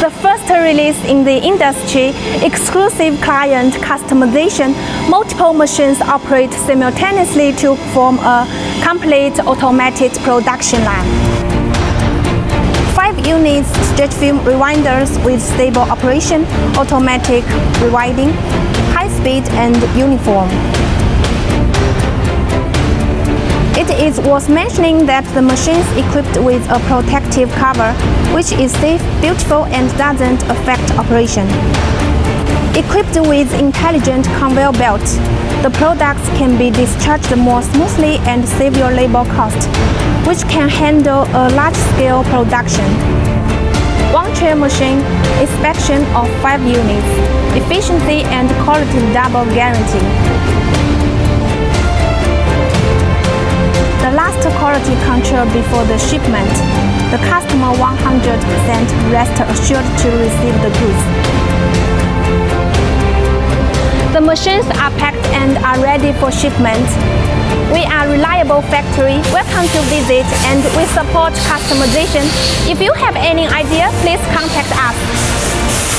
The first release in the industry, exclusive client customization, multiple machines operate simultaneously to form a complete automated production line. 5 units stretch film rewinders with stable operation, automatic rewinding, high speed and uniform. It is worth mentioning that the machine is equipped with a protective cover, which is safe, beautiful and doesn't affect operation. Equipped with intelligent conveyor belt, the products can be discharged more smoothly and save your labor cost, which can handle a large-scale production. One-chair machine, inspection of 5 units, efficiency and quality double guarantee. The last quality control before the shipment. The customer 100% rest assured to receive the goods. The machines are packed and are ready for shipment. We are a reliable factory. Welcome to visit and we support customization. If you have any idea, please contact us.